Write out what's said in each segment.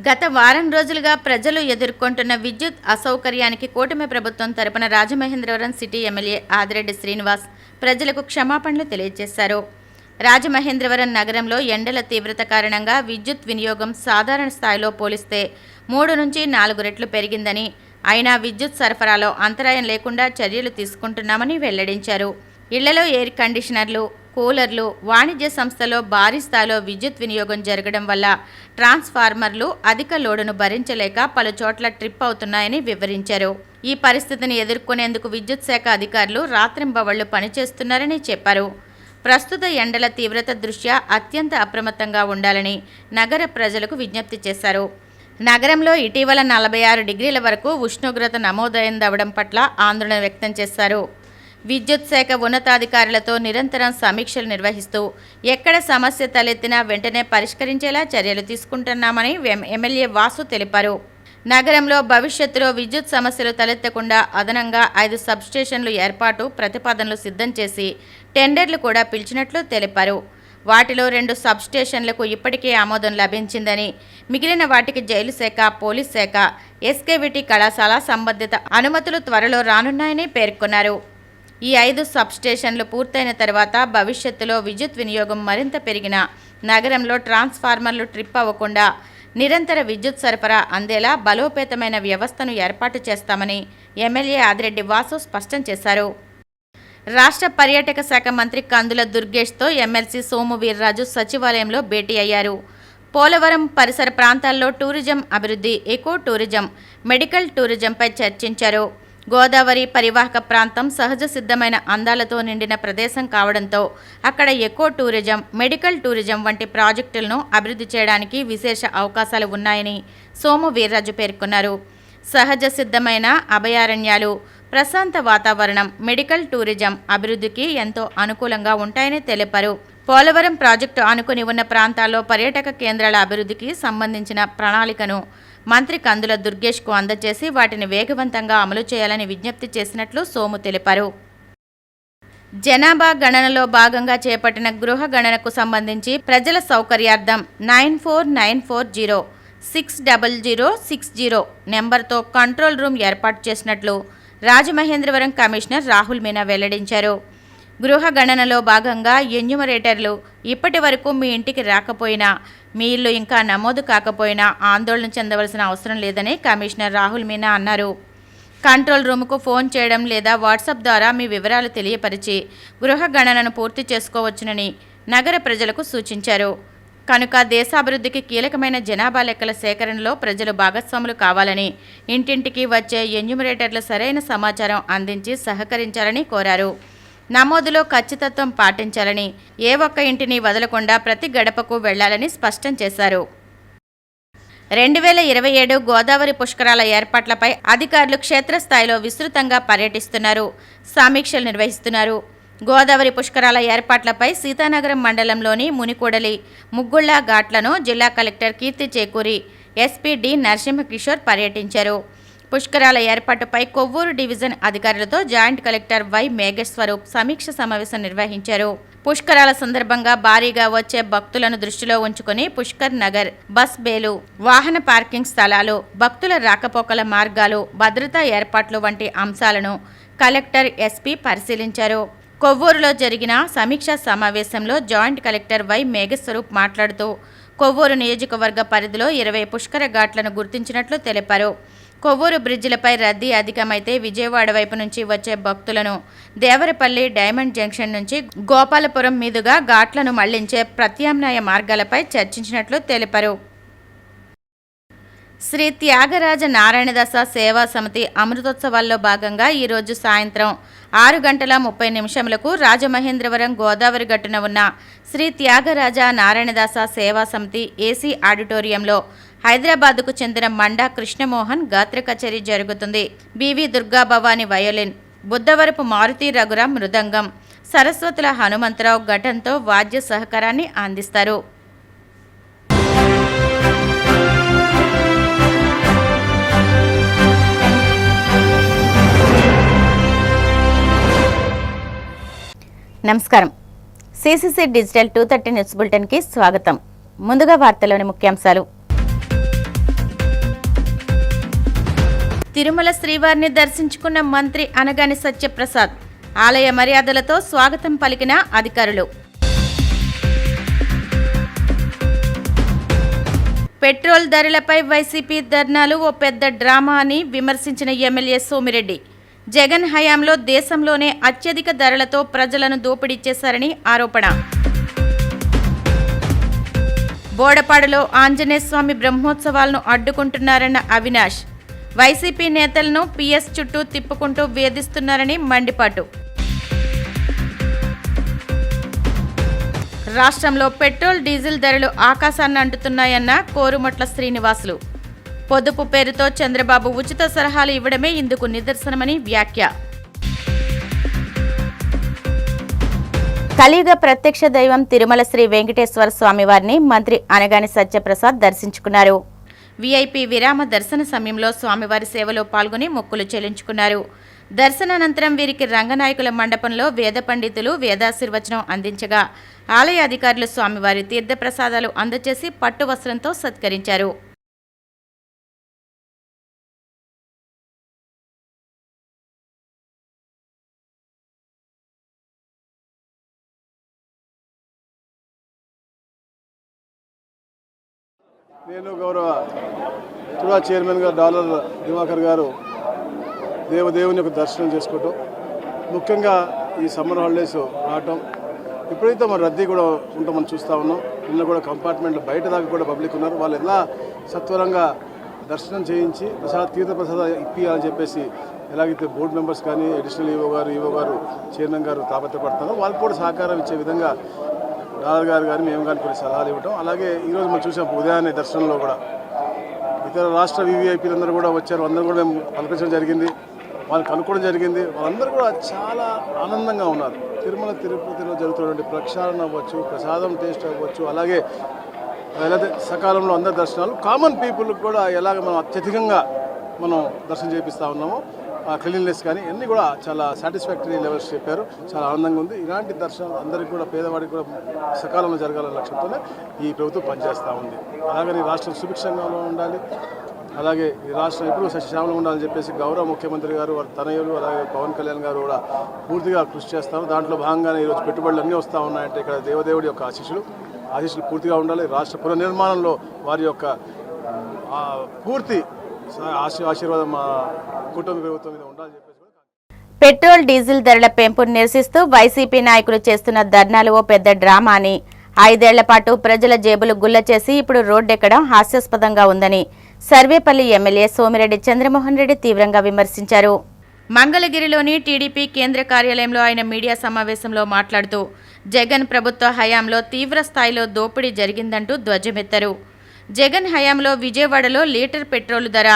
గత వారం రోజులుగా ప్రజలు ఎదుర్కొంటున్న విద్యుత్ అసౌకర్యానికి కూటమి ప్రభుత్వం తరపున రాజమహేంద్రవరం సిటీ ఎమ్మెల్యే ఆదిరెడ్డి శ్రీనివాస్ ప్రజలకు క్షమాపణలు తెలియజేశారు. రాజమహేంద్రవరం నగరంలో ఎండల తీవ్రత కారణంగా విద్యుత్ వినియోగం సాధారణ స్థాయిలో పోలిస్తే 3 నుంచి 4 రెట్లు పెరిగిందని, అయినా విద్యుత్ సరఫరాలో అంతరాయం లేకుండా చర్యలు తీసుకుంటున్నామని వెల్లడించారు. ఇళ్లలో ఎయిర్ కండిషనర్లు, కూలర్లు, వాణిజ్య సంస్థలో భారీ స్థాయిలో విద్యుత్ వినియోగం జరగడం వల్ల ట్రాన్స్ఫార్మర్లు అధిక లోడును భరించలేక పలు చోట్ల ట్రిప్ అవుతున్నాయని వివరించారు. ఈ పరిస్థితిని ఎదుర్కొనేందుకు విద్యుత్ శాఖ అధికారులు రాత్రింబవళ్లు పనిచేస్తున్నారని చెప్పారు. ప్రస్తుత ఎండల తీవ్రత దృష్ట్యా అత్యంత అప్రమత్తంగా ఉండాలని నగర ప్రజలకు విజ్ఞప్తి చేశారు. నగరంలో ఇటీవల 46 డిగ్రీల వరకు ఉష్ణోగ్రత నమోదైందవడం పట్ల ఆందోళన వ్యక్తం చేశారు. విద్యుత్ శాఖ ఉన్నతాధికారులతో నిరంతరం సమీక్షలు నిర్వహిస్తూ ఎక్కడ సమస్య తలెత్తినా వెంటనే పరిష్కరించేలా చర్యలు తీసుకుంటున్నామని ఎమ్మెల్యే వాసు తెలిపారు. నగరంలో భవిష్యత్తులో విద్యుత్ సమస్యలు తలెత్తకుండా అదనంగా 5 సబ్స్టేషన్లు ఏర్పాటు ప్రతిపాదనలు సిద్ధం చేసి టెండర్లు కూడా పిలిచినట్లు తెలిపారు. వాటిలో 2 సబ్స్టేషన్లకు ఇప్పటికే ఆమోదం లభించిందని, మిగిలిన వాటికి జైలు శాఖ, పోలీస్ శాఖ, ఎస్కేవిటి కళాశాల సంబంధిత అనుమతులు త్వరలో రానున్నాయని పేర్కొన్నారు. ఈ 5 సబ్స్టేషన్లు పూర్తయిన తర్వాత భవిష్యత్తులో విద్యుత్ వినియోగం మరింత పెరిగిన నగరంలో ట్రాన్స్ఫార్మర్లు ట్రిప్ అవ్వకుండా నిరంతర విద్యుత్ సరఫరా అందేలా బలోపేతమైన వ్యవస్థను ఏర్పాటు చేస్తామని ఎమ్మెల్యే ఆదిరెడ్డి వాసు స్పష్టం చేశారు. రాష్ట్ర పర్యాటక శాఖ మంత్రి కందుల దుర్గేష్తో ఎమ్మెల్సీ సోము వీర్రాజు సచివాలయంలో భేటీ అయ్యారు. పోలవరం పరిసర ప్రాంతాల్లో టూరిజం అభివృద్ధి, ఎకో టూరిజం, మెడికల్ టూరిజంపై చర్చించారు. గోదావరి పరివాహక ప్రాంతం సహజ సిద్ధమైన అందాలతో నిండిన ప్రదేశం కావడంతో అక్కడ ఎకో టూరిజం, మెడికల్ టూరిజం వంటి ప్రాజెక్టులను అభివృద్ధి చేయడానికి విశేష అవకాశాలు ఉన్నాయని సోము వీర్రాజు పేర్కొన్నారు. సహజ సిద్ధమైన అభయారణ్యాలు, ప్రశాంత వాతావరణం మెడికల్ టూరిజం అభివృద్ధికి ఎంతో అనుకూలంగా ఉంటాయని తెలిపారు. పోలవరం ప్రాజెక్టు ఆనుకుని ఉన్న ప్రాంతాల్లో పర్యాటక కేంద్రాల అభివృద్ధికి సంబంధించిన ప్రణాళికను మంత్రి కందుల దుర్గేష్కు అందజేసి వాటిని వేగవంతంగా అమలు చేయాలని విజ్ఞప్తి చేసినట్లు సోము తెలిపారు. జనాభా గణనలో భాగంగా చేపట్టిన గృహ గణనకు సంబంధించి ప్రజల సౌకర్యార్థం 9494060060 నెంబర్తో కంట్రోల్ రూమ్ ఏర్పాటు చేసినట్లు రాజమహేంద్రవరం కమిషనర్ రాహుల్ మీనా వెల్లడించారు. గృహ గణనలో భాగంగా ఎన్యూమరేటర్లు ఇప్పటి వరకు మీ ఇంటికి రాకపోయినా, మీ ఇల్లు ఇంకా నమోదు కాకపోయినా ఆందోళన చెందవలసిన అవసరం లేదని కమిషనర్ రాహుల్ మీనా అన్నారు. కంట్రోల్ రూమ్కు ఫోన్ చేయడం లేదా వాట్సాప్ ద్వారా మీ వివరాలు తెలియపరిచి గృహ గణనను పూర్తి చేసుకోవచ్చునని నగర ప్రజలకు సూచించారు. కనుక దేశాభివృద్ధికి కీలకమైన జనాభా లెక్కల సేకరణలో ప్రజలు భాగస్వాములు కావాలని, ఇంటింటికి వచ్చే ఎన్యూమరేటర్లు సరైన సమాచారం అందించి సహకరించాలని కోరారు. నమోదులో ఖచ్చితత్వం పాటించాలని, ఏ ఒక్క ఇంటిని వదలకుండా ప్రతి గడపకు వెళ్లాలని స్పష్టం చేశారు. 2027 గోదావరి పుష్కరాల ఏర్పాట్లపై అధికారులు క్షేత్రస్థాయిలో విస్తృతంగా పర్యటిస్తున్నారు, సమీక్షలు నిర్వహిస్తున్నారు. గోదావరి పుష్కరాల ఏర్పాట్లపై సీతానగరం మండలంలోని మునికూడలి, ముగ్గుళ్ల ఘాట్లను జిల్లా కలెక్టర్ కీర్తి చేకూరి ఎస్పీ డి నరసింహకిషోర్ పర్యటించారు. పుష్కరాల ఏర్పాటుపై కొవ్వూరు డివిజన్ అధికారులతో జాయింట్ కలెక్టర్ వై మేఘస్వరూప్ సమీక్ష సమావేశం నిర్వహించారు. పుష్కరాల సందర్భంగా భారీగా వచ్చే భక్తులను దృష్టిలో ఉంచుకుని పుష్కర్ నగర్, బస్ బేలు, వాహన పార్కింగ్ స్థలాలు, భక్తుల రాకపోకల మార్గాలు, భద్రతా ఏర్పాట్లు వంటి అంశాలను కలెక్టర్, ఎస్పీ పరిశీలించారు. కొవ్వూరులో జరిగిన సమీక్షా సమావేశంలో జాయింట్ కలెక్టర్ వై మేఘస్వరూప్ మాట్లాడుతూ కొవ్వూరు నియోజకవర్గ పరిధిలో 20 పుష్కర ఘాట్లను గుర్తించినట్లు తెలిపారు. కొవ్వూరు బ్రిడ్జిలపై రద్దీ అధికమైతే విజయవాడ వైపు నుంచి వచ్చే భక్తులను దేవరపల్లి, డైమండ్ జంక్షన్ నుంచి గోపాలపురం మీదుగా ఘాట్లను మళ్లించే ప్రత్యామ్నాయ మార్గాలపై చర్చించినట్లు తెలిపారు. శ్రీ త్యాగరాజ నారాయణదాస సేవా సమితి అమృతోత్సవాల్లో భాగంగా ఈరోజు సాయంత్రం 6:30 రాజమహేంద్రవరం గోదావరి గట్టున ఉన్న శ్రీ త్యాగరాజ నారాయణదాస సేవా సమితి ఏసీ ఆడిటోరియంలో హైదరాబాద్కు చెందిన మండా కృష్ణమోహన్ గాత్ర కచేరీ జరుగుతుంది. బివి దుర్గా భవాని వయోలిన్, బుద్ధవరపు మారుతి రఘురాం మృదంగం, సరస్వతుల హనుమంతరావు ఘటంతో వాద్య సహకారాన్ని అందిస్తారు. నమస్కారం. సిసిసి డిజిటల్ 230 న్యూస్ బులెటిన్కి స్వాగతం. ముందుగా వార్తల్లోని ముఖ్యాంశాలు. తిరుమల శ్రీవారిని దర్శించుకున్న మంత్రి అనగాని సత్యప్రసాద్. ఆలయ మర్యాదలతో స్వాగతం పలికిన అధికారులు. పెట్రోల్ ధరలపై వైసీపీ ధర్నాలు ఓ పెద్ద డ్రామా అని విమర్శించిన ఎమ్మెల్యే సోమిరెడ్డి. జగన్ హయాంలో దేశంలోనే అత్యధిక ధరలతో ప్రజలను దోపిడీ చేశారని ఆరోపణ. బోడపాడులో ఆంజనేయస్వామి బ్రహ్మోత్సవాలను అడ్డుకుంటున్నారన్న అవినాష్. వైసీపీ నేతలను పీఎస్ చుట్టూ తిప్పుకుంటూ వేధిస్తున్నారని మండిపాటు. రాష్ట్రంలో పెట్రోల్ డీజిల్ ధరలు ఆకాశాన్ని అంటుతున్నాయన్న కోరుమట్ల శ్రీనివాసులు. పొదుపు పేరుతో చంద్రబాబు ఉచిత సలహాలు ఇవ్వడమే ఇందుకు నిదర్శనమని వ్యాఖ్య. కలియుగ ప్రత్యక్ష దైవం తిరుమల శ్రీ వెంకటేశ్వర స్వామివారిని మంత్రి అనగాని సత్యప్రసాద్ దర్శించుకున్నారు. వీఐపీ విరామ దర్శన సమయంలో స్వామివారి సేవలో పాల్గొని మొక్కులు చెల్లించుకున్నారు. దర్శనానంతరం వీరికి రంగనాయకుల మండపంలో వేద పండితులు వేదాశీర్వచనం అందించగా ఆలయ అధికారులు స్వామివారి తీర్థప్రసాదాలు అందజేసి పట్టు వస్త్రంతో సత్కరించారు. నేను గౌరవ తుడా చైర్మన్ గారు డాలర్ దివాకర్ గారు దేవుని యొక్క దర్శనం చేసుకోవటం, ముఖ్యంగా ఈ సమ్మర్ హాలిడేస్ రావటం, ఇప్పుడైతే మన రద్దీ కూడా ఉంటాం మనం చూస్తూ ఉన్నాం. నిన్న కూడా కంపార్ట్మెంట్లో బయట దాకా కూడా పబ్లిక్ ఉన్నారు. వాళ్ళు ఎలా సత్వరంగా దర్శనం చేయించి తీర్థ ప్రసాద ఇప్పియాలని చెప్పేసి ఎలాగైతే బోర్డు మెంబర్స్ కానీ అడిషనల్ ఈవో గారు చైర్మన్ గారు తాపత్రపడతారో వాళ్ళకి కూడా సహకారం ఇచ్చే విధంగా డాలర్ గారు కానీ మేము కానీ కొన్ని సలహాలు ఇవ్వటం. అలాగే ఈరోజు మనం చూసాం ఉదయాన్నే దర్శనంలో కూడా ఇతర రాష్ట్ర వీవీఐపీలందరూ కూడా వచ్చారు. అందరూ కూడా మేము పలకరించడం జరిగింది, వాళ్ళని కనుక్కోవడం జరిగింది. వాళ్ళందరూ కూడా చాలా ఆనందంగా ఉన్నారు. తిరుమల తిరుపతిలో జరుగుతున్నటువంటి ప్రక్షాళన అవ్వచ్చు, ప్రసాదం టేస్ట్ అవ్వచ్చు, అలాగే ఎలా సకాలంలో అందరి దర్శనాలు కామన్ పీపుల్కి కూడా ఎలాగ మనం అత్యధికంగా మనం దర్శనం చేపిస్తూ ఉన్నామో క్లీన్లెస్ కానీ అన్నీ కూడా చాలా సాటిస్ఫాక్టరీ లెవెల్స్ చెప్పారు. చాలా ఆనందంగా ఉంది. ఇలాంటి దర్శనం అందరికీ కూడా పేదవాడికి కూడా సకాలంలో జరగాలనే లక్ష్యంతోనే ఈ ప్రభుత్వం పనిచేస్తూ ఉంది. అలాగని రాష్ట్రం సుభిక్షంగా ఉండాలి, అలాగే ఈ రాష్ట్రం ఎప్పుడూ సస్యశ్యామలంగా ఉండాలని చెప్పేసి గౌరవ ముఖ్యమంత్రి గారు వారి తనయులు అలాగే పవన్ కళ్యాణ్ గారు కూడా పూర్తిగా కృషి చేస్తారు. దాంట్లో భాగంగానే ఈరోజు పెట్టుబడులు అన్నీ వస్తూ ఉన్నాయంటే ఇక్కడ దేవదేవుడి యొక్క ఆశీస్సులు పూర్తిగా ఉండాలి. రాష్ట్ర పునర్నిర్మాణంలో వారి యొక్క పూర్తి ఆశీర్వాదం మా కుటుంబ ప్రభుత్వం మీద ఉండాలని చెప్పేసి. పెట్రోల్ డీజిల్ ధరల పెంపును నిరసిస్తూ వైసీపీ నాయకులు చేస్తున్న ధర్నాలు ఓ పెద్ద డ్రామా అని, 5 ఏళ్ల పాటు ప్రజల జేబులు గుల్ల చేసి ఇప్పుడు రోడ్డెక్కడం హాస్యాస్పదంగా ఉందని సర్వేపల్లి ఎమ్మెల్యే సోమిరెడ్డి చంద్రమోహన్ రెడ్డి తీవ్రంగా విమర్శించారు. మంగళగిరిలోని టీడీపీ కేంద్ర కార్యాలయంలో ఆయన మీడియా సమావేశంలో మాట్లాడుతూ జగన్ ప్రభుత్వ హయాంలో తీవ్ర స్థాయిలో దోపిడీ జరిగిందంటూ ధ్వజమెత్తారు. జగన్ హయాంలో విజయవాడలో లీటర్ పెట్రోల్ ధర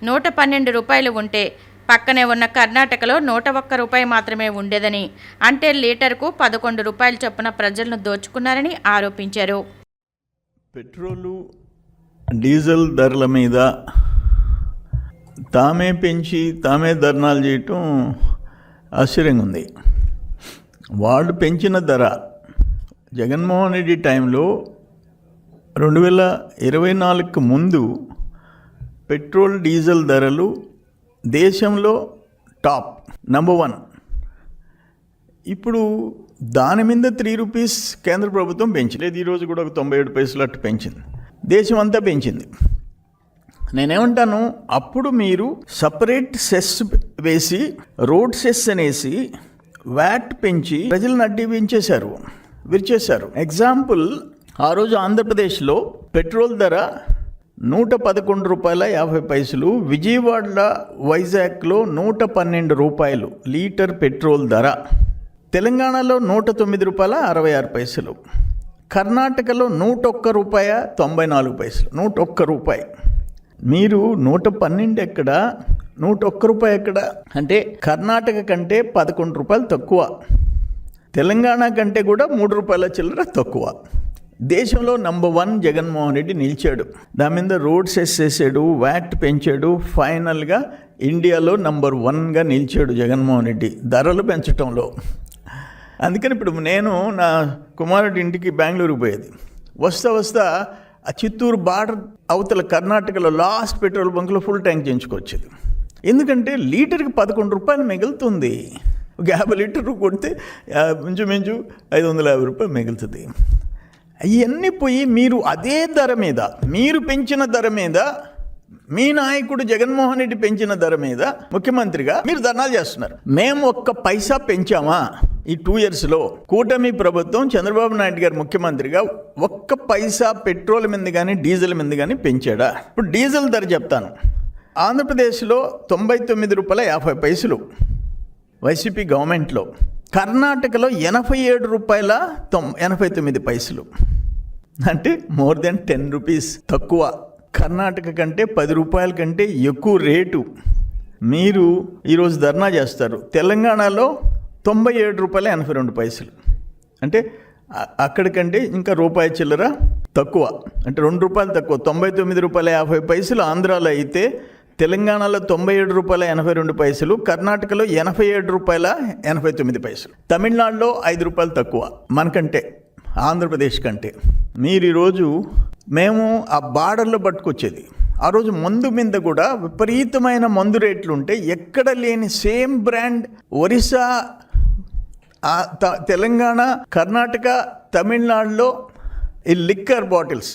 112 రూపాయలు ఉంటే పక్కనే ఉన్న కర్ణాటకలో 101 రూపాయి మాత్రమే ఉండేదని, అంటే లీటర్కు 11 రూపాయల చొప్పున ప్రజలను దోచుకున్నారని ఆరోపించారు. పెట్రోలు డీజిల్ ధరల మీద తామే పెంచి తామే ధర్నాలు చేయటం ఆశ్చర్యంగా ఉంది. వాళ్ళు పెంచిన ధర జగన్మోహన్ రెడ్డి టైంలో 2024కు ముందు పెట్రోల్ డీజిల్ ధరలు దేశంలో టాప్ నంబర్ 1. ఇప్పుడు దాని మీద 3 రూపీస్ కేంద్ర ప్రభుత్వం పెంచలేదు. ఈరోజు కూడా ఒక 97 పైసలు అట్టు పెంచింది. దేశం అంతా పెంచింది. నేనేమంటాను, అప్పుడు మీరు సపరేట్ సెస్ వేసి రోడ్ సెస్ అనేసి వ్యాట్ పెంచి ప్రజలను అడ్డీ విరిచేశారు. ఎగ్జాంపుల్, ఆ రోజు ఆంధ్రప్రదేశ్లో పెట్రోల్ ధర 111 రూపాయల 50 పైసలు, విజయవాడ వైజాగ్లో 112 రూపాయలు లీటర్ పెట్రోల్ ధర, తెలంగాణలో 109 రూపాయల 66 పైసలు, కర్ణాటకలో 101 రూపాయ 94 పైసలు. 101 రూపాయి. మీరు 112 ఎక్కడ, 101 రూపాయి ఎక్కడ? అంటే కర్ణాటక కంటే 11 రూపాయలు తక్కువ, తెలంగాణ కంటే కూడా 3 రూపాయల చిల్లర తక్కువ. దేశంలో నంబర్ 1 జగన్మోహన్ రెడ్డి నిలిచాడు. దాని మీద రోడ్ సెస్ చేసాడు, వ్యాట్ పెంచాడు. ఫైనల్గా ఇండియాలో నంబర్ 1గా నిలిచాడు జగన్మోహన్ రెడ్డి ధరలు పెంచడంలో. అందుకని ఇప్పుడు నేను నా కుమారుడి ఇంటికి బెంగళూరుకు పోయేది. వస్తా ఆ చిత్తూరు బార్డర్ అవతల కర్ణాటకలో లాస్ట్ పెట్రోల్ బంక్లో ఫుల్ ట్యాంక్ చేయించుకొచ్చేది. ఎందుకంటే లీటర్కి 11 రూపాయలు మిగులుతుంది. ఒక 50 లీటర్లు కొడితే మించు 550 రూపాయలు మిగులుతుంది. అవన్నీ పోయి మీరు అదే ధర మీద, మీరు పెంచిన ధర మీద, మీ నాయకుడు జగన్మోహన్ రెడ్డి పెంచిన ధర మీద ముఖ్యమంత్రిగా మీరు ధర్నాలు చేస్తున్నారు. మేము ఒక్క పైసా పెంచామా ఈ 2 yearsలో? కూటమి ప్రభుత్వం చంద్రబాబు నాయుడు గారు ముఖ్యమంత్రిగా ఒక్క పైసా పెట్రోల్ మీద కానీ డీజిల్ మీద కానీ పెంచాడా? ఇప్పుడు డీజిల్ ధర చెప్తాను. ఆంధ్రప్రదేశ్లో 99 రూపాయల 50 పైసలు వైసీపీ గవర్నమెంట్లో, కర్ణాటకలో 87 రూపాయల 89 పైసలు, అంటే మోర్ దెన్ 10 రూపీస్ తక్కువ. కర్ణాటక కంటే 10 రూపాయల కంటే ఎక్కువ రేటు. మీరు ఈరోజు ధర్నా చేస్తారు. తెలంగాణలో 97 రూపాయల 82 పైసలు, అంటే అక్కడికంటే ఇంకా రూపాయి చిల్లర తక్కువ, అంటే 2 రూపాయలు తక్కువ. 99 రూపాయల 50 పైసలు ఆంధ్రాలో అయితే, తెలంగాణలో 97 రూపాయల 82 పైసలు, కర్ణాటకలో 87 రూపాయల 89 పైసలు, తమిళనాడులో 5 రూపాయలు తక్కువ మనకంటే, ఆంధ్రప్రదేశ్ కంటే. మీరు ఈరోజు మేము ఆ బార్డర్లో పట్టుకొచ్చేది, ఆ రోజు మందు మీద కూడా విపరీతమైన మందు రేట్లు ఉంటే ఎక్కడ లేని సేమ్ బ్రాండ్ ఒరిస్సా, తెలంగాణ, కర్ణాటక, తమిళనాడులో ఈ liquor bottles,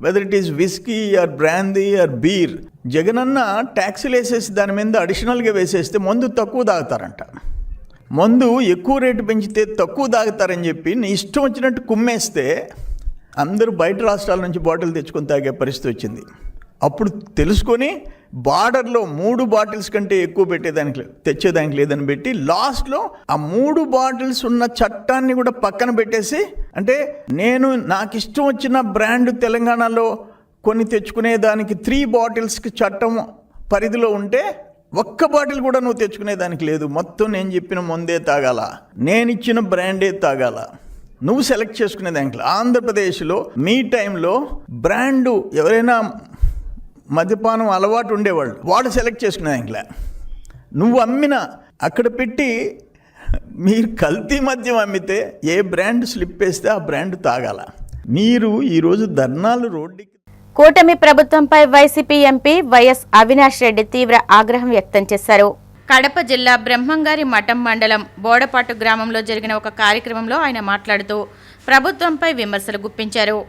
whether it is whisky or brandy or beer, జగనన్న ట్యాక్సీలు వేసేసి దాని మీద అడిషనల్గా వేసేస్తే మందు తక్కువ తాగుతారంట. మందు ఎక్కువ రేటు పెంచితే తక్కువ తాగుతారని చెప్పి నీ ఇష్టం వచ్చినట్టు కుమ్మేస్తే అందరూ బయట రాష్ట్రాల నుంచి బాటిల్ తెచ్చుకొని తాగే పరిస్థితి వచ్చింది. అప్పుడు తెలుసుకొని బార్డర్లో 3 బాటిల్స్ కంటే ఎక్కువ తెచ్చేదానికి లేదని పెట్టి లాస్ట్లో ఆ 3 బాటిల్స్ ఉన్న చట్టాన్ని కూడా పక్కన పెట్టేసి, అంటే నాకు ఇష్టం వచ్చిన బ్రాండ్ తెలంగాణలో కొన్ని తెచ్చుకునేదానికి 3 బాటిల్స్కి చట్టం పరిధిలో ఉంటే ఒక్క బాటిల్ కూడా నువ్వు తెచ్చుకునేదానికి లేదు. మొత్తం నేను చెప్పిన మందే తాగాల, నేను ఇచ్చిన బ్రాండే తాగాల, నువ్వు సెలెక్ట్ చేసుకునేదానికి. ఆంధ్రప్రదేశ్లో మీ టైంలో బ్రాండు ఎవరైనా మద్యపానం అలవాటు ఉండేవాళ్ళు, వాళ్ళు సెలెక్ట్ చేసుకునేదానికిలే. నువ్వు అమ్మిన అక్కడ పెట్టి మీరు కల్తీ మద్యం అమ్మితే ఏ బ్రాండ్ స్లిప్ వేస్తే ఆ బ్రాండ్ తాగాల. మీరు ఈరోజు ధర్నాలు రోడ్డుకి. కూటమి ప్రభుత్వంపై YCP MP YS Avinash Reddy తీవ్ర ఆగ్రహం వ్యక్తం చేశారు. కడప జిల్లా బ్రహ్మంగారి మఠం మండలం బోడపాటు గ్రామంలో జరిగిన ఒక కార్యక్రమంలో ఆయన మాట్లాడుతూ ప్రభుత్వంపై విమర్శలు గుప్పించారు.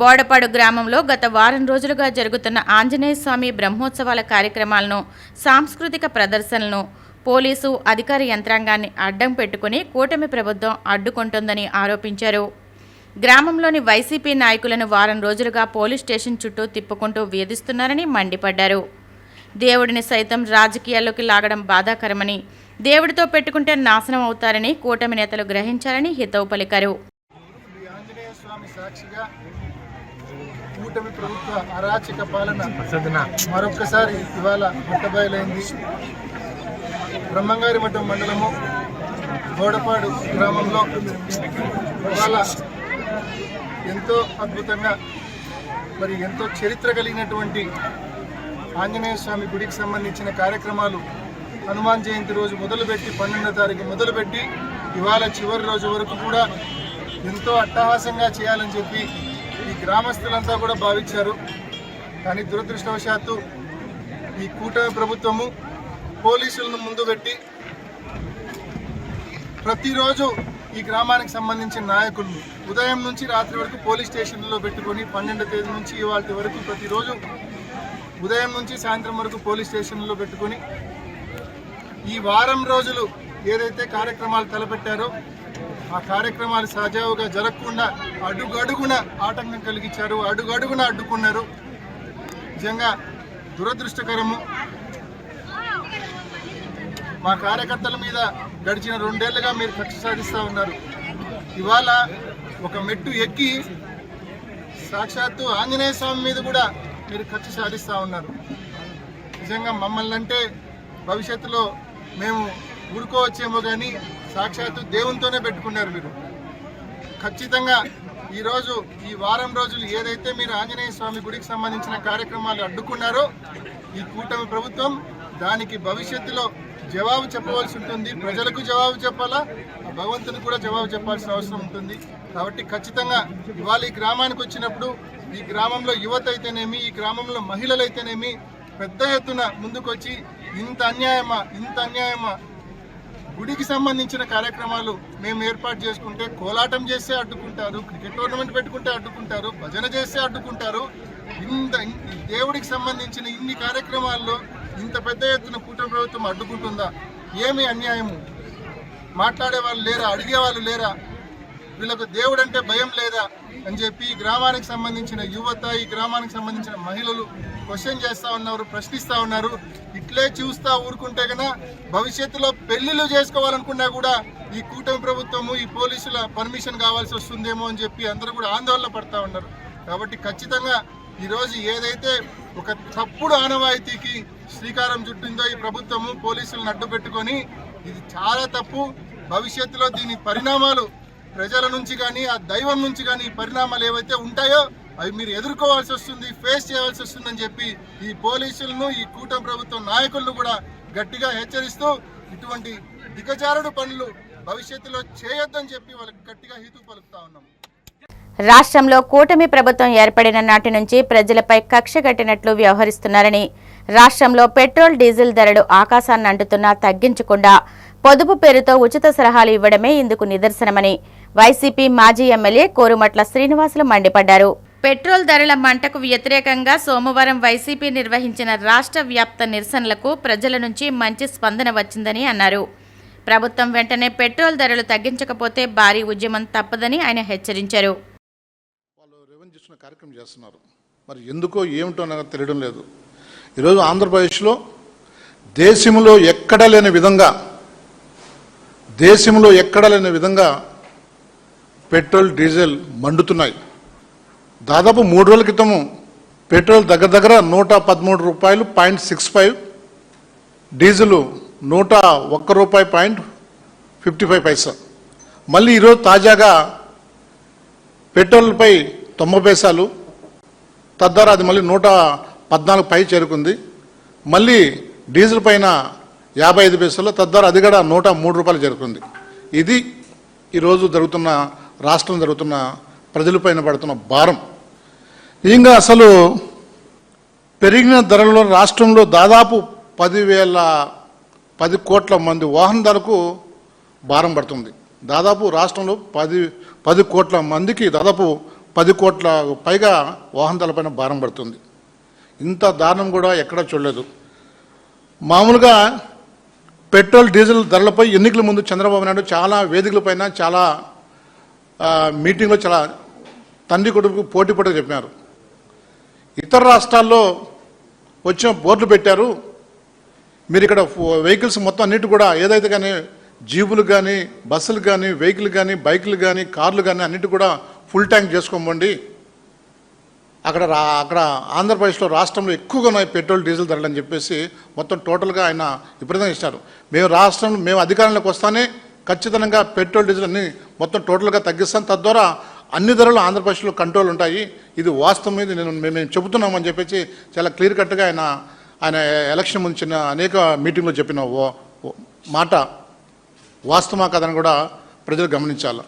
బోడపాడు గ్రామంలో గత వారం రోజులుగా జరుగుతున్న ఆంజనేయ స్వామి బ్రహ్మోత్సవాల కార్యక్రమాలను, సాంస్కృతిక ప్రదర్శనలను పోలీసు అధికార యంత్రాంగాన్ని అడ్డం పెట్టుకుని కూటమి ప్రభుత్వం అడ్డుకుంటోందని ఆరోపించారు. గ్రామంలోని వైసీపీ నాయకులను వారం రోజులుగా పోలీస్ స్టేషన్ చుట్టూ తిప్పుకుంటూ వేధిస్తున్నారని మండిపడ్డారు. దేవుడిని సైతం రాజకీయాల్లోకి లాగడం బాధాకరమని, దేవుడితో పెట్టుకుంటే నాశనం అవుతారని కూటమి నేతలు గ్రహించాలని హితవు పలికారు. కూటమి ప్రభుత్వ అరాచక పాలన మరొక్కసారి ఇవాళ బట్టబయలైంది. బ్రహ్మంగారి మఠం మండలము బోడపాడు గ్రామంలో ఇవాళ ఎంతో అద్భుతంగా, మరి ఎంతో చరిత్ర కలిగినటువంటి ఆంజనేయ స్వామి గుడికి సంబంధించిన కార్యక్రమాలు హనుమాన్ జయంతి రోజు మొదలుపెట్టి 12వ తారీఖు మొదలుపెట్టి ఇవాళ చివరి రోజు వరకు కూడా ఎంతో అట్టహాసంగా చేయాలని చెప్పి ఈ గ్రామస్తులంతా కూడా భావించారు. కానీ దురదృష్టవశాత్తు ఈ కూటమి ప్రభుత్వము పోలీసులను ముందు పెట్టి ప్రతిరోజు ఈ గ్రామానికి సంబంధించిన నాయకులను ఉదయం నుంచి రాత్రి వరకు పోలీస్ స్టేషన్లో పెట్టుకొని 12వ తేదీ నుంచి ఇవాళ వరకు ప్రతిరోజు ఉదయం నుంచి సాయంత్రం వరకు పోలీస్ స్టేషన్లో పెట్టుకొని ఈ వారం రోజులు ఏదైతే కార్యక్రమాలు తలపెట్టారో ఆ కార్యక్రమాలు సజావుగా జరగకుండా అడుగడుగున ఆటంకం కలిగించారు, అడుగడుగున అడ్డుకున్నారు. నిజంగా దురదృష్టకరము. మా కార్యకర్తల మీద గడిచిన 2 ఏళ్లుగా మీరు కక్ష సాధిస్తూ ఉన్నారు. ఇవాళ ఒక మెట్టు ఎక్కి సాక్షాత్తు ఆంజనేయ స్వామి మీద కూడా మీరు కక్ష సాధిస్తూ ఉన్నారు. నిజంగా మమ్మల్ని అంటే భవిష్యత్తులో మేము ఊరుకోవచ్చేమో కానీ సాక్షాత్తు దేవునితోనే పెట్టుకున్నారు మీరు. ఖచ్చితంగా ఈరోజు ఈ వారం రోజులు ఏదైతే మీరు ఆంజనేయ స్వామి గుడికి సంబంధించిన కార్యక్రమాలు అడ్డుకున్నారో ఈ కూటమి ప్రభుత్వం దానికి భవిష్యత్తులో జవాబు చెప్పవలసి ఉంటుంది. ప్రజలకు జవాబు చెప్పాలా, భగవంతునికి కూడా జవాబు చెప్పాల్సిన అవసరం ఉంటుంది. కాబట్టి ఖచ్చితంగా ఇవాళ ఈ గ్రామానికి వచ్చినప్పుడు ఈ గ్రామంలో యువత అయితేనేమి, ఈ గ్రామంలో మహిళలు అయితేనేమి పెద్ద ఎత్తున ముందుకొచ్చి ఇంత అన్యాయమా గుడికి సంబంధించిన కార్యక్రమాలు మేము ఏర్పాటు చేసుకుంటే కోలాటం చేస్తే అడ్డుకుంటారు, క్రికెట్ టోర్నమెంట్ పెట్టుకుంటే అడ్డుకుంటారు, భజన చేస్తే అడ్డుకుంటారు. దేవుడికి సంబంధించిన ఇన్ని కార్యక్రమాల్లో ఇంత పెద్ద ఎత్తున కూటమి ప్రభుత్వం అడ్డుకుంటుందా? ఏమి అన్యాయము? మాట్లాడే వాళ్ళు లేరా? అడిగే వాళ్ళు లేరా? వీళ్ళకు దేవుడు అంటే భయం లేదా అని చెప్పి ఈ గ్రామానికి సంబంధించిన యువత, ఈ గ్రామానికి సంబంధించిన మహిళలు క్వశ్చన్ చేస్తూ ఉన్నారు, ప్రశ్నిస్తూ ఉన్నారు. ఇట్లే చూస్తూ ఊరుకుంటే కన్నా భవిష్యత్తులో పెళ్లిళ్ళు చేసుకోవాలనుకున్నా కూడా ఈ కూటమి ప్రభుత్వము, ఈ పోలీసుల పర్మిషన్ కావాల్సి వస్తుందేమో అని చెప్పి అందరూ కూడా ఆందోళన పడతా ఉన్నారు. కాబట్టి ఖచ్చితంగా ఈరోజు ఏదైతే ఒక తప్పుడు ఆనవాయితీకి శ్రీకారం చుట్టిందో ఈ ప్రభుత్వము, పోలీసులను అడ్డు పెట్టుకొని, ఇది చాలా తప్పు. భవిష్యత్తులో దీని పరిణామాలు ప్రజల నుంచి కానీ ఆ దైవం నుంచి కానీ ఈ పరిణామాలు ఏవైతే ఉంటాయో అవి మీరు ఎదుర్కోవాల్సి వస్తుంది, ఫేస్ చేయాల్సి వస్తుందని చెప్పి ఈ పోలీసులను, ఈ కూటమి ప్రభుత్వం నాయకులను కూడా గట్టిగా హెచ్చరిస్తూ ఇటువంటి దిగజారుడు పనులు భవిష్యత్తులో చేయొద్దని చెప్పి వాళ్ళకి గట్టిగా హితవు పలుకుతా ఉన్నాం. రాష్ట్రంలో కూటమి ప్రభుత్వం ఏర్పడిన నాటి నుంచి ప్రజలపై కక్ష కట్టినట్లు వ్యవహరిస్తున్నారని, రాష్ట్రంలో పెట్రోల్ డీజిల్ ధరలు ఆకాశాన్ని అంటుతున్నా తగ్గించకుండా పొదుపు పేరుతో ఉచిత సలహాలు ఇవ్వడమే ఇందుకు నిదర్శనమని వైసీపీ మాజీ ఎమ్మెల్యే కోరుమట్ల శ్రీనివాసులు మండిపడ్డారు. పెట్రోల్ ధరల మంటకు వ్యతిరేకంగా సోమవారం వైసీపీ నిర్వహించిన రాష్ట్ర వ్యాప్త నిరసనలకు ప్రజల నుంచి మంచి స్పందన వచ్చిందని అన్నారు. ప్రభుత్వం వెంటనే పెట్రోల్ ధరలు తగ్గించకపోతే భారీ ఉద్యమం తప్పదని ఆయన హెచ్చరించారు. వాళ్ళు రెవెన్యూ చేస్తున్న కార్యక్రమం చేస్తున్నారు, మరి ఎందుకో ఏమిటో నాకు తెలియడం లేదు. ఈరోజు ఆంధ్రప్రదేశ్లో దేశంలో ఎక్కడా లేని విధంగా పెట్రోల్ డీజిల్ మండుతున్నాయి. దాదాపు 3 రోజుల క్రితము పెట్రోల్ దగ్గర 113 రూపాయలు 0.65, డీజిల్ 101 రూపాయి 0.55 పైసా. మళ్ళీ ఈరోజు తాజాగా పెట్రోల్పై 90 పైసలు, తద్వారా అది మళ్ళీ 114 పై చేరుకుంది. మళ్ళీ డీజిల్ పైన 55 పైసలు, తద్వారా అది కూడా 103 రూపాయలు చేరుకుంది. ఇది ఈరోజు రాష్ట్రం జరుగుతున్న ప్రజలపైన పడుతున్న భారం. ఇంకా అసలు పెరిగిన ధరల్లో రాష్ట్రంలో దాదాపు 10 కోట్ల మంది వాహనదారులకు భారం పడుతుంది. దాదాపు రాష్ట్రంలో 10 కోట్ల మందికి దాదాపు 10 కోట్ల పైగా వాహనదారులపైన భారం పడుతుంది. ఇంత దారుణం కూడా ఎక్కడా చూడలేదు. మామూలుగా పెట్రోల్ డీజిల్ ధరలపై ఎన్నికల ముందు చంద్రబాబు నాయుడు చాలా వేదికలపైన, చాలా మీటింగ్లో చాలా తండ్రి కొడుకు పోటీ చెప్పారు. ఇతర రాష్ట్రాల్లో వచ్చిన బోర్డులు పెట్టారు, మీరు ఇక్కడ వెహికల్స్ మొత్తం అన్నిటి కూడా ఏదైతే కానీ జీబులు కానీ, బస్సులు కానీ, వెహికల్ కానీ, బైకులు కానీ, కార్లు కానీ అన్నిటి కూడా ఫుల్ ట్యాంక్ చేసుకోమండి. అక్కడ ఆంధ్రప్రదేశ్లో రాష్ట్రంలో ఎక్కువగా ఉన్నాయి పెట్రోల్ డీజిల్ ధరలు అని చెప్పేసి మొత్తం టోటల్గా ఆయన విపరీతంగా ఇచ్చారు. మేము అధికారంలోకి వస్తానే ఖచ్చితంగా పెట్రోల్ డీజిల్ అన్ని మొత్తం టోటల్గా తగ్గిస్తాం, తద్వారా అన్ని ధరలు ఆంధ్రప్రదేశ్లో కంట్రోల్ ఉంటాయి, ఇది వాస్తవం, ఇది మేము చెబుతున్నామని చెప్పేసి చాలా క్లియర్ కట్గా ఆయన ఎలక్షన్ ముందు చిన్న అనేక మీటింగ్లో చెప్పిన మాట వాస్తవమా కదని కూడా ప్రజలు గమనించాలి.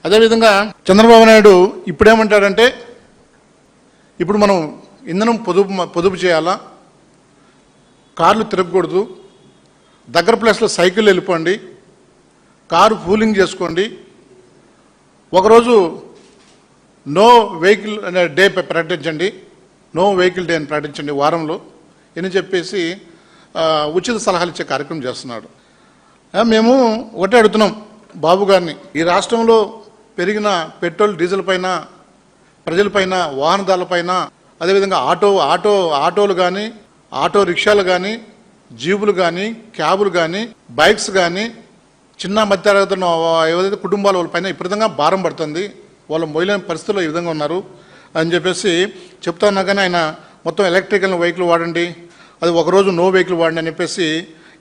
అదేవిధంగా చంద్రబాబు నాయుడు ఇప్పుడేమంటాడంటే, ఇప్పుడు మనం ఇంధనం పొదుపు చేయాలా, కార్లు తిరగకూడదు, దగ్గర ప్లేస్లో సైకిల్ వెళ్ళిపోండి, కారు పూలింగ్ చేసుకోండి, ఒకరోజు నో వెహికల్ డే ప్రకటించండి, నో వెహికల్ డే అని ప్రకటించండి వారంలో అని చెప్పేసి ఉచిత సలహాలు ఇచ్చే కార్యక్రమం చేస్తున్నాడు. మేము ఒకటే అడుగుతున్నాం బాబు గారిని, ఈ రాష్ట్రంలో పెరిగిన పెట్రోల్ డీజిల్ పైన, ప్రజలపైన, వాహనదారులపైన, అదేవిధంగా ఆటోలు కానీ, ఆటో రిక్షాలు కానీ, జీబులు కానీ, క్యాబులు కానీ, బైక్స్ కానీ, చిన్న మధ్యతరగతి ఏదైతే కుటుంబాల వాళ్ళ పైన విపరీతంగా భారం పడుతుంది, వాళ్ళు మొయ్యలేని పరిస్థితుల్లో ఈ విధంగా ఉన్నారు అని చెప్పేసి చెప్తా ఉన్నా. కానీ ఆయన మొత్తం ఎలక్ట్రికల్ వెహికల్ వాడండి, అది ఒకరోజు నో వెహికల్ వాడండి అని చెప్పేసి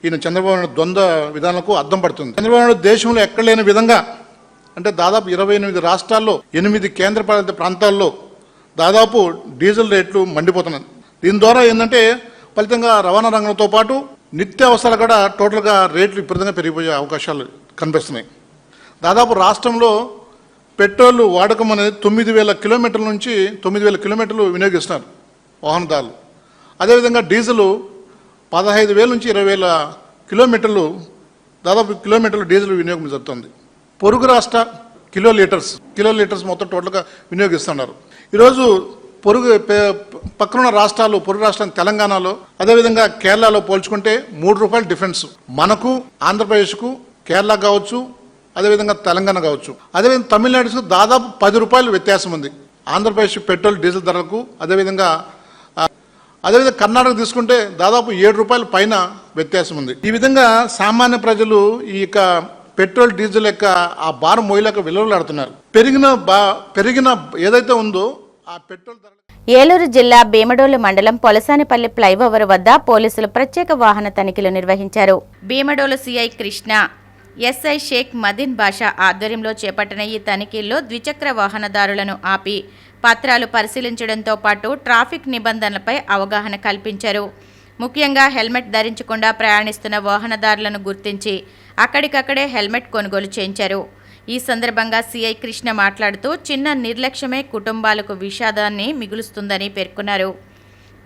ఈయన చంద్రబాబు నాయుడు ద్వంద్వ విధానాలకు అర్థం పడుతుంది. చంద్రబాబు నాయుడు దేశంలో ఎక్కడ లేని విధంగా, అంటే దాదాపు 28 రాష్ట్రాల్లో 8 కేంద్రపాలిత ప్రాంతాల్లో దాదాపు డీజిల్ రేట్లు మండిపోతున్నాయి. దీని ద్వారా ఏంటంటే ఫలితంగా రవాణా రంగంతో పాటు నిత్యావసరాలు కూడా టోటల్గా రేట్లు విపరీతంగా పెరిగిపోయే అవకాశాలు కనిపిస్తున్నాయి. దాదాపు రాష్ట్రంలో పెట్రోల్ వాడకం అనేది 9,000 కిలోమీటర్ల నుంచి 9,000 కిలోమీటర్లు వినియోగిస్తున్నారు వాహనదారులు. అదేవిధంగా డీజిలు 15,000 నుంచి 20,000 కిలోమీటర్లు దాదాపు కిలోమీటర్లు డీజిల్ వినియోగం జరుగుతుంది. పొరుగు రాష్ట్ర కిలో లీటర్స్ మొత్తం టోటల్గా వినియోగిస్తున్నారు. ఈరోజు పక్కనున్న రాష్ట్రాలు, పొరుగు రాష్ట్రం తెలంగాణలో అదేవిధంగా కేరళలో పోల్చుకుంటే ₹3 డిఫరెన్స్. మనకు ఆంధ్రప్రదేశ్కు కేరళ కావచ్చు, అదేవిధంగా తెలంగాణ కావచ్చు, అదేవిధంగా తమిళనాడుకు దాదాపు ₹10 వ్యత్యాసం ఉంది ఆంధ్రప్రదేశ్ పెట్రోల్ డీజిల్ ధరలకు. అదేవిధంగా కర్ణాటక తీసుకుంటే దాదాపు ₹7 పైన వ్యత్యాసం ఉంది. ఈ విధంగా సామాన్య ప్రజలు ఈ యొక్క పెట్రోల్ డీజిల్ యొక్క ఆ భారం మోయలేక విలువలాడుతున్నారు. పెరిగిన ఏదైతే ఉందో ఆ పెట్రోల్ ధర. ఏలూరు జిల్లా భీమడోలు మండలం పొలసానిపల్లి ఫ్లైఓవర్ వద్ద పోలీసులు ప్రత్యేక వాహన తనిఖీలు నిర్వహించారు. భీమడోలు సిఐ కృష్ణ, ఎస్ఐ షేక్ మదీన్ బాషా ఆధ్వర్యంలో చేపట్టిన ఈ తనిఖీల్లో ద్విచక్ర వాహనదారులను ఆపి పత్రాలు పరిశీలించడంతో పాటు ట్రాఫిక్ నిబంధనలపై అవగాహన కల్పించారు. ముఖ్యంగా హెల్మెట్ ధరించకుండా ప్రయాణిస్తున్న వాహనదారులను గుర్తించి అక్కడికక్కడే హెల్మెట్ కొనుగోలు చేయించారు. ఈ సందర్భంగా సిఐ కృష్ణ మాట్లాడుతూ చిన్న నిర్లక్ష్యమే కుటుంబాలకు విషాదాన్ని మిగులుస్తుందని పేర్కొన్నారు.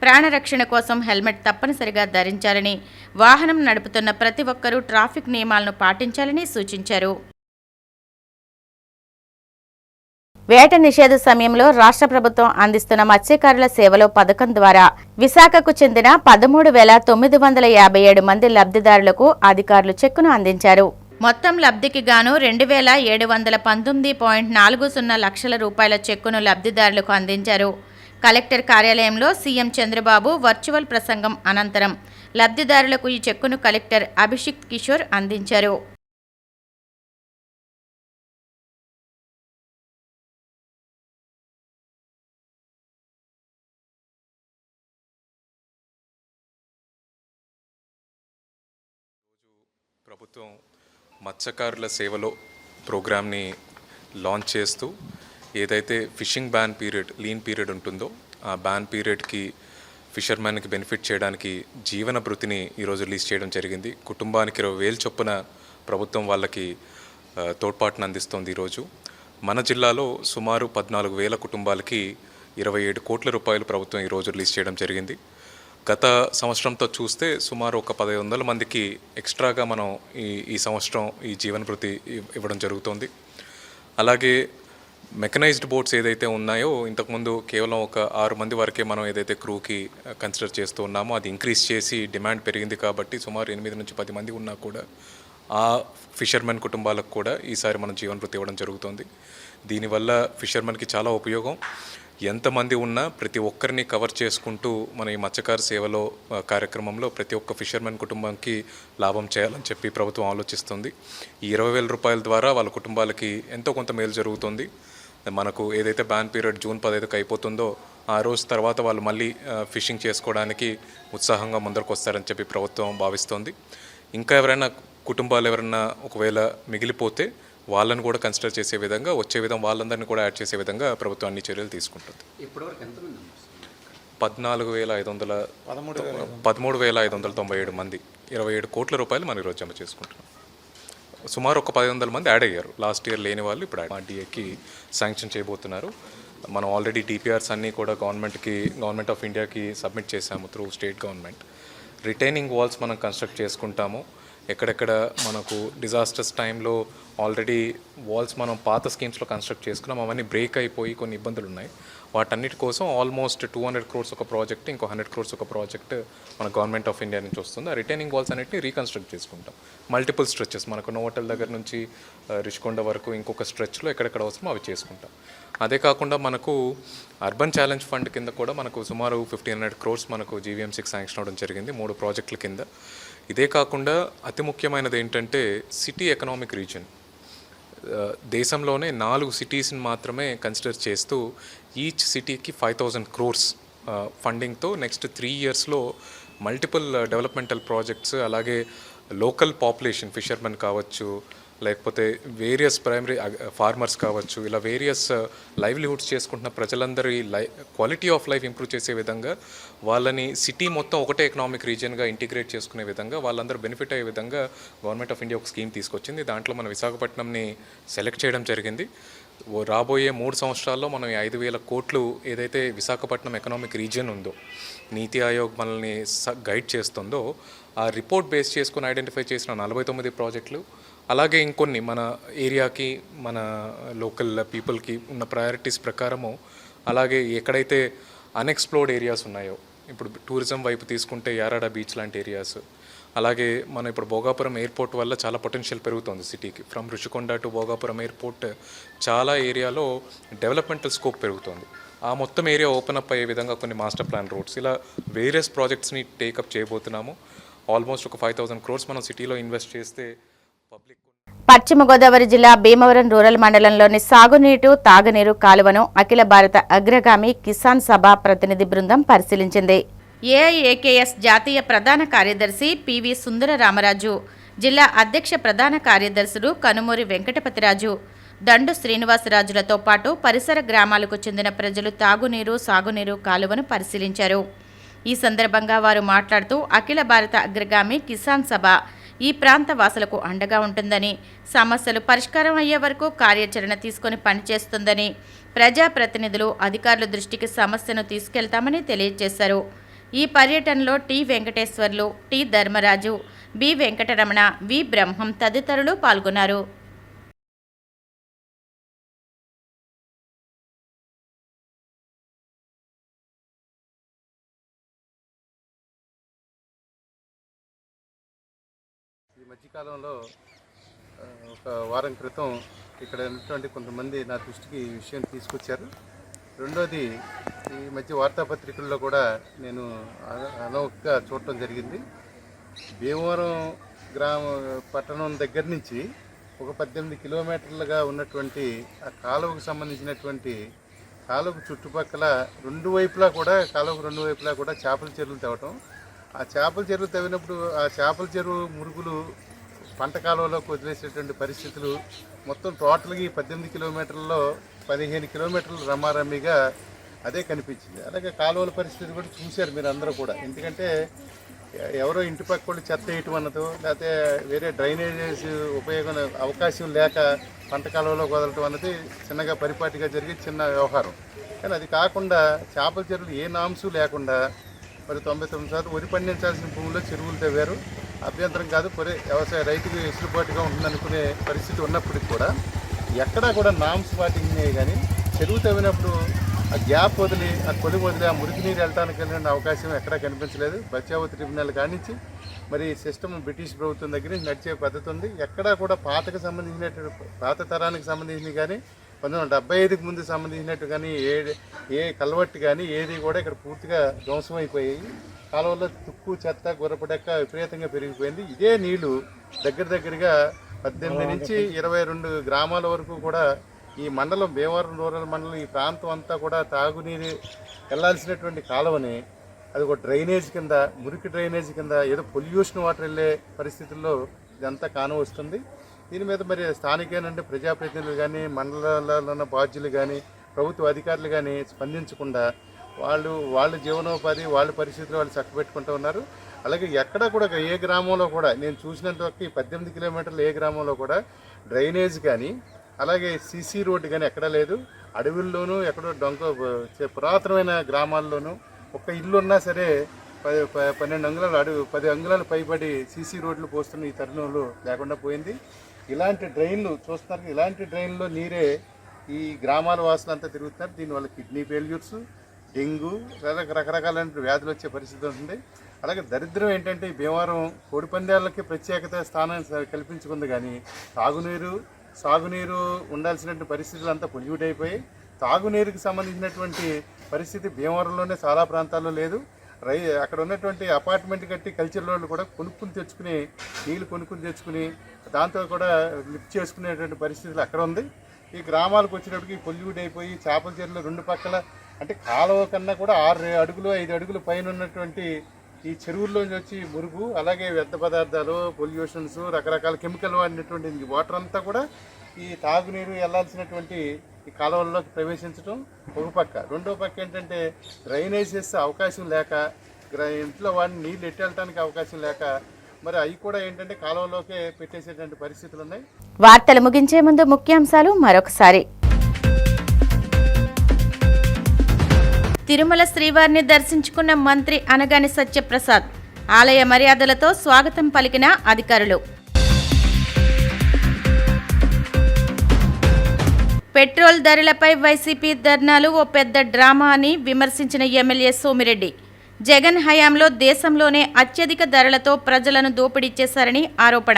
ప్రాణరక్షణ కోసం హెల్మెట్ తప్పనిసరిగా ధరించాలని, వాహనం నడుపుతున్న ప్రతి ఒక్కరూ ట్రాఫిక్ నియమాలను పాటించాలని సూచించారు. వేట నిషేధ సమయంలో రాష్ట్ర ప్రభుత్వం అందిస్తున్న మత్స్యకారుల సేవలో పథకం ద్వారా విశాఖకు చెందిన 13,957 మంది లబ్ధిదారులకు అధికారులు చెక్కును అందించారు. మొత్తం లబ్ధికి గాను 2,719.40 లక్షల రూపాయల చెక్కును లబ్ధిదారులకు అందించారు. కలెక్టర్ కార్యాలయంలో సీఎం చంద్రబాబు వర్చువల్ ప్రసంగం అనంతరం లబ్ధిదారులకు ఈ చెక్కును కలెక్టర్ అభిషిక్ కిషోర్ అందించారు. ప్రభుత్వం మత్స్యకారుల సేవలో ప్రోగ్రామ్ని లాంచ్ చేస్తూ ఏదైతే fishing ban period, lean period ఉంటుందో ఆ బ్యాన్ పీరియడ్కి ఫిషర్మెన్కి బెనిఫిట్ చేయడానికి జీవన భృతిని ఈరోజు రిలీజ్ చేయడం జరిగింది. కుటుంబానికి 20,000 చొప్పున ప్రభుత్వం వాళ్ళకి తోడ్పాటును అందిస్తోంది. ఈరోజు మన జిల్లాలో సుమారు 14,000 కుటుంబాలకి 27 కోట్ల రూపాయలు ప్రభుత్వం ఈరోజు రిలీజ్ చేయడం జరిగింది. గత సంవత్సరంతో చూస్తే సుమారు ఒక 1,100 మందికి ఎక్స్ట్రాగా మనం ఈ సంవత్సరం ఈ జీవన భృతి ఇవ్వడం జరుగుతోంది. అలాగే మెకనైజ్డ్ బోట్స్ ఏదైతే ఉన్నాయో ఇంతకుముందు కేవలం ఒక 6 మంది వరకే మనం ఏదైతే క్రూకి కన్సిడర్ చేస్తూ ఉన్నామో అది ఇంక్రీజ్ చేసి డిమాండ్ పెరిగింది కాబట్టి సుమారు 8 నుంచి 10 మంది ఉన్నా కూడా ఆ ఫిషర్మెన్ కుటుంబాలకు కూడా ఈసారి మనం జీవన భృతి ఇవ్వడం జరుగుతుంది. దీనివల్ల ఫిషర్మెన్కి చాలా ఉపయోగం. ఎంతమంది ఉన్నా ప్రతి ఒక్కరిని కవర్ చేసుకుంటూ మన ఈ మత్స్యకార సేవలో కార్యక్రమంలో ప్రతి ఒక్క ఫిషర్మెన్ కుటుంబానికి లాభం చేయాలని చెప్పి ప్రభుత్వం ఆలోచిస్తుంది. ఈ 20,000 రూపాయల ద్వారా వాళ్ళ కుటుంబాలకి ఎంతో కొంత మేలు జరుగుతుంది. మనకు ఏదైతే బ్యాన్ పీరియడ్ జూన్ 15కి అయిపోతుందో ఆ రోజు తర్వాత వాళ్ళు మళ్ళీ ఫిషింగ్ చేసుకోవడానికి ఉత్సాహంగా ముందరకు వస్తారని చెప్పి ప్రభుత్వం భావిస్తోంది. ఇంకా ఎవరైనా కుటుంబాలు ఎవరైనా ఒకవేళ మిగిలిపోతే వాళ్ళని కూడా కన్సిడర్ చేసే విధంగా వచ్చే విధంగా వాళ్ళందరినీ కూడా యాడ్ చేసే విధంగా ప్రభుత్వం అన్ని చర్యలు తీసుకుంటుంది. 13,597 మంది 27 కోట్ల రూపాయలు మనం ఈరోజు జమ చేసుకుంటున్నాం. సుమారు ఒక 1,100 మంది యాడ్ అయ్యారు. లాస్ట్ ఇయర్ లేని వాళ్ళు ఇప్పుడు ఆర్డీఏకి శాంక్షన్ చేయబోతున్నారు. మనం ఆల్రెడీ డిపిఆర్స్ అన్నీ కూడా గవర్నమెంట్ ఆఫ్ ఇండియాకి సబ్మిట్ చేశాము through state government. Retaining walls మనం కన్స్ట్రక్ట్ చేసుకుంటాము. ఎక్కడెక్కడ మనకు డిజాస్టర్స్ టైంలో ఆల్రెడీ వాల్స్ మనం పాత స్కీమ్స్లో కన్స్ట్రక్ట్ చేసుకున్నాం, అవన్నీ బ్రేక్ అయిపోయి కొన్ని ఇబ్బందులు ఉన్నాయి. వాటన్నిటి కోసం ఆల్మోస్ట్ 200 crores ఒక ప్రాజెక్ట్, ఇంకో 100 crores ఒక ప్రాజెక్ట్ మన గవర్నమెంట్ ఆఫ్ ఇండియా నుంచి వస్తుంది. ఆ రిటైనింగ్ వాల్స్ అన్నిటిని రీకన్స్ట్రక్ట్ చేసుకుంటాం. మల్టిపుల్ స్ట్రెచెస్ మనకు నోవోటల్ దగ్గర నుంచి రిషికొండ వరకు ఇంకొక స్ట్రెచ్లో ఎక్కడెక్కడ అవసరమో అవి చేసుకుంటాం. అదే కాకుండా మనకు అర్బన్ ఛాలెంజ్ ఫండ్ కింద కూడా మనకు సుమారు 1,500 crores మనకు జీవీఎంసీకి శాంక్షన్ అవ్వడం జరిగింది 3 ప్రాజెక్టుల కింద. ఇదే కాకుండా అతి ముఖ్యమైనది ఏంటంటే సిటీ ఎకనామిక్ రీజన్. దేశంలోనే 4 సిటీస్ని మాత్రమే కన్సిడర్ చేస్తూ ఈచ్ సిటీకి 5,000 crores ఫండింగ్తో నెక్స్ట్ 3 yearsలో మల్టిపుల్ డెవలప్మెంటల్ ప్రాజెక్ట్స్, అలాగే లోకల్ పాపులేషన్ ఫిషర్మెన్ కావచ్చు, లేకపోతే వేరియస్ ప్రైమరీ ఫార్మర్స్ కావచ్చు, ఇలా వేరియస్ లైవ్లీహుడ్స్ చేసుకుంటున్న ప్రజలందరి క్వాలిటీ ఆఫ్ లైఫ్ ఇంప్రూవ్ చేసే విధంగా వాళ్ళని సిటీ మొత్తం ఒకటే ఎకనామిక్ రీజియన్గా ఇంటిగ్రేట్ చేసుకునే విధంగా వాళ్ళందరూ బెనిఫిట్ అయ్యే విధంగా గవర్నమెంట్ ఆఫ్ ఇండియా ఒక స్కీమ్ తీసుకొచ్చింది. దాంట్లో మన విశాఖపట్నంని సెలెక్ట్ చేయడం జరిగింది. రాబోయే 3 సంవత్సరాల్లో మనం 5,000 కోట్లు ఏదైతే విశాఖపట్నం ఎకనామిక్ రీజియన్ ఉందో, నీతి ఆయోగ్ మనల్ని గైడ్ చేస్తుందో, ఆ రిపోర్ట్ బేస్ చేసుకుని ఐడెంటిఫై చేసిన 49 ప్రాజెక్టులు, అలాగే ఇంకొన్ని మన ఏరియాకి మన లోకల్ పీపుల్కి ఉన్న ప్రయారిటీస్ ప్రకారము, అలాగే ఎక్కడైతే అన్ఎక్స్ప్లోర్డ్ ఏరియాస్ ఉన్నాయో, ఇప్పుడు టూరిజం వైపు తీసుకుంటే యారాడ బీచ్ లాంటి ఏరియాస్, అలాగే మనం ఇప్పుడు భోగాపురం ఎయిర్పోర్ట్ వల్ల చాలా పొటెన్షియల్ పెరుగుతుంది సిటీకి. From Rushikonda to Bhogapuram airport చాలా ఏరియాలో డెవలప్మెంటల్ స్కోప్ పెరుగుతుంది. ఆ మొత్తం ఏరియా ఓపెన్ అప్ అయ్యే విధంగా కొన్ని మాస్టర్ ప్లాన్ రోడ్స్, ఇలా వేరియస్ ప్రాజెక్ట్స్ని టేకప్ చేయబోతున్నాము. ఆల్మోస్ట్ ఒక 5,000 crores మనం సిటీలో ఇన్వెస్ట్ చేస్తే పబ్లిక్. పశ్చిమ గోదావరి జిల్లా భీమవరం రూరల్ మండలంలోని సాగునీరు, తాగునీరు కాలువను అఖిల భారత అగ్రగామి కిసాన్ సభ ప్రతినిధి బృందం పరిశీలించింది. ఏఐఏకేఎస్ జాతీయ ప్రధాన కార్యదర్శి పివి సుందర రామరాజు, జిల్లా అధ్యక్ష ప్రధాన కార్యదర్శులు కనుమూరి వెంకటపతిరాజు, దండు శ్రీనివాసరాజులతో పాటు పరిసర గ్రామాలకు చెందిన ప్రజలు తాగునీరు, సాగునీరు కాలువను పరిశీలించారు. ఈ సందర్భంగా వారు మాట్లాడుతూ అఖిల భారత అగ్రగామి కిసాన్ సభ ఈ ప్రాంత వాసులకు అండగా ఉంటుందని, సమస్యలు పరిష్కారం అయ్యే వరకు కార్యాచరణ తీసుకొని పనిచేస్తుందని, ప్రజాప్రతినిధులు, అధికారుల దృష్టికి సమస్యను తీసుకెళ్తామని తెలియజేశారు. ఈ పర్యటనలో T Venkateswarlu, T Dharmaraju, B Venkataramana, V Brahmam తదితరులు పాల్గొన్నారు. ఈ మధ్యకాలంలో ఒక వారం క్రితం ఇక్కడ ఉన్నటువంటి కొంతమంది నా దృష్టికి ఈ విషయం తీసుకొచ్చారు. రెండోది, ఈ మధ్య వార్తాపత్రికల్లో కూడా నేను అనవగా చూడటం జరిగింది. భీమవరం పట్టణం దగ్గర నుంచి ఒక 18 కిలోమీటర్లుగా ఉన్నటువంటి ఆ కాలువకు సంబంధించినటువంటి కాలువకు చుట్టుపక్కల కాలువకు రెండు వైపులా కూడా చేపల చెరువులు తవ్వటం. ఆ చేపల చెరువు తవ్వినప్పుడు ఆ చేపల చెరువు మురుగులు పంట కాలువలోకి వదిలేసేటువంటి పరిస్థితులు మొత్తం టోటల్గా 18 కిలోమీటర్లలో 15 కిలోమీటర్లు రమారమ్మిగా అదే కనిపించింది. అలాగే కాలువల పరిస్థితి కూడా చూశారు మీరు అందరూ కూడా. ఎందుకంటే ఎవరో ఇంటి పక్క వాళ్ళు చెత్త వేయటం అన్నదో, లేకపోతే వేరే డ్రైనేజెస్ ఉపయోగం అవకాశం లేక పంట కాలువలోకి వదలటం అన్నది చిన్నగా పరిపాటిగా జరిగే చిన్న వ్యవహారం. కానీ అది కాకుండా చేపల చెరువులు ఏ నామ్సు లేకుండా మరి 99% వరి పండించాల్సిన భూముల్లో చెరువులు తవ్వారు. అభ్యంతరం కాదు, వ్యవసాయ రైతుకు వెసులుబాటుగా ఉంటుందనుకునే పరిస్థితి ఉన్నప్పటికీ కూడా ఎక్కడా కూడా నామ్స్ పాటించినాయి. కానీ చెరువు తవ్వినప్పుడు ఆ గ్యాప్ వదిలి, ఆ కొలిమి వదిలి ఆ మురికి నీరు వెళ్ళడానికి వెళ్ళిన అవకాశం ఎక్కడా కనిపించలేదు. బచావో ట్రిబ్యునల్ కానించి మరి సిస్టమ్ బ్రిటిష్ ప్రభుత్వం దగ్గర నడిచే పద్ధతి ఉంది. ఎక్కడా కూడా పాత తరానికి సంబంధించినవి కానీ 1975కి ముందు సంబంధించినట్టు కానీ ఏ కల్వట్టు కానీ ఏది కూడా ఇక్కడ పూర్తిగా ధ్వంసం అయిపోయాయి. కాలువల్లో తుక్కు, చెత్త, గుర్రపడెక్క విపరీతంగా పెరిగిపోయింది. ఇదే నీళ్లు దగ్గరగా 18 నుంచి 22 గ్రామాల వరకు కూడా ఈ మండలం, భీమవరం రూరల్ మండలం, ఈ ప్రాంతం అంతా కూడా తాగునీరు వెళ్లాల్సినటువంటి కాలువని అది ఒక డ్రైనేజ్ కింద, మురికి డ్రైనేజ్ కింద, ఏదో పొల్యూషన్ వాటర్ వెళ్ళే పరిస్థితుల్లో ఇదంతా కానవస్తుంది. దీని మీద మరి స్థానికేనంటే ప్రజాప్రతినిధులు కానీ, మండలాల్లో ఉన్న బాధ్యులు కానీ, ప్రభుత్వ అధికారులు కానీ స్పందించకుండా వాళ్ళ జీవనోపాధి, వాళ్ళ పరిస్థితులు వాళ్ళు చక్కబెట్టుకుంటూ ఉన్నారు. అలాగే ఎక్కడ కూడా ఏ గ్రామంలో కూడా నేను చూసినంత వరకు 18 కిలోమీటర్లు ఏ గ్రామంలో కూడా డ్రైనేజ్ కానీ, అలాగే సీసీ రోడ్డు కానీ ఎక్కడా లేదు. అడవుల్లోనూ ఎక్కడో పురాతనమైన గ్రామాల్లోనూ ఒక్క ఇల్లు ఉన్నా సరే 12 అంగుళాలు 10 అంగుళాలు పైబడి సీసీ రోడ్లు పోస్తున్న ఈ తరుణంలో లేకుండా పోయింది. ఇలాంటి డ్రైన్లు చూస్తున్నారు. ఇలాంటి డ్రైన్లో నీరే ఈ గ్రామాల వాసులంతా తిరుగుతున్నారు. దీనివల్ల కిడ్నీ ఫెయిల్యూర్స్, డెంగ్యూ, రకరకాలైన వ్యాధులు వచ్చే పరిస్థితి ఉంటుంది. అలాగే దరిద్రం ఏంటంటే ఈ భీమవరం కోడిపందాలకి ప్రత్యేకత స్థానం కల్పించుకుంది. కానీ తాగునీరు, సాగునీరు ఉండాల్సినటువంటి పరిస్థితులు అంతా పొల్యూట్ అయిపోయి, తాగునీరుకి సంబంధించినటువంటి పరిస్థితి భీమవరంలోనే చాలా ప్రాంతాల్లో లేదు. అక్కడ ఉన్నటువంటి అపార్ట్మెంట్ కట్టి కల్చర్ వాళ్ళు కూడా నీళ్లు కొనుక్కుని తెచ్చుకుని దాంతో కూడా లిఫ్ట్ చేసుకునేటువంటి పరిస్థితులు అక్కడ ఉంది. ఈ గ్రామాలకు వచ్చేటప్పటికి పొల్యూట్ అయిపోయి చేపల చెరువులు రెండు పక్కల, అంటే కాలువ కన్నా కూడా 6 అడుగులు 5 అడుగులు పైన ఉన్నటువంటి ఈ చెరువుల్లోంచి వచ్చి మురుగు, అలాగే వ్యర్థ పదార్థాలు, పొల్యూషన్స్, రకరకాల కెమికల్ వాడినటువంటి వాటర్ అంతా కూడా ఈ తాగునీరు వెళ్లాల్సినటువంటి ఈ కాలువల్లోకి ప్రవేశించడం ఒక పక్క. రెండో పక్క ఏంటంటే డ్రైనేజెస్ అవకాశం లేక, ఇంట్లో వాడిని నీళ్ళు ఎట్టెళ్ళటానికి అవకాశం లేక, మరి అవి కూడా ఏంటంటే కాలువలోకే పెట్టేసేటువంటి పరిస్థితులు ఉన్నాయి. వార్తలు ముగించే ముందు ముఖ్యాంశాలు మరొకసారి. తిరుమల శ్రీవారిని దర్శించుకున్న మంత్రి అనగాని సత్యప్రసాద్. ఆలయ మర్యాదలతో స్వాగతం పలికిన అధికారులు. పెట్రోల్ ధరలపై వైసీపీ ధర్నాలు ఓ పెద్ద డ్రామా అని విమర్శించిన ఎమ్మెల్యే సోమిరెడ్డి. జగన్ హయాంలో దేశంలోనే అత్యధిక ధరలతో ప్రజలను దోపిడీ చేశారని ఆరోపణ.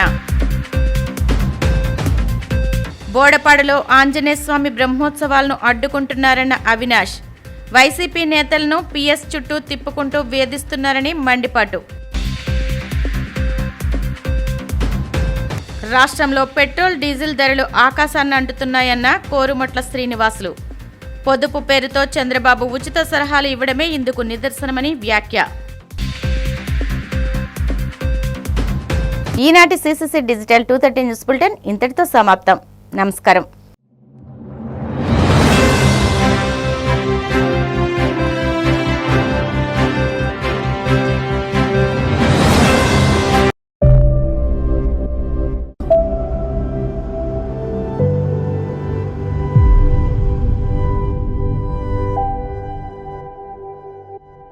బోడపాడులో ఆంజనేయస్వామి బ్రహ్మోత్సవాలను అడ్డుకుంటున్నారన్న అవినాష్. వైసీపీ నేతలను పిఎస్ చుట్టూ తిప్పుకుంటూ వేధిస్తున్నారని మండిపాటు. రాష్ట్రంలో పెట్రోల్ డీజిల్ ధరలు ఆకాశాన్ని అంటుతున్నాయన్న కోరుమట్ల శ్రీనివాసులు. పొదుపు పేరుతో చంద్రబాబు ఉచిత సలహాలు ఇవ్వడమే ఇందుకు నిదర్శనమని వ్యాఖ్య. ఈనాటి సిసిసి డిజిటల్ 230 న్యూస్ బులెటిన్ ఇంతటితో సమాప్తం. నమస్కారం.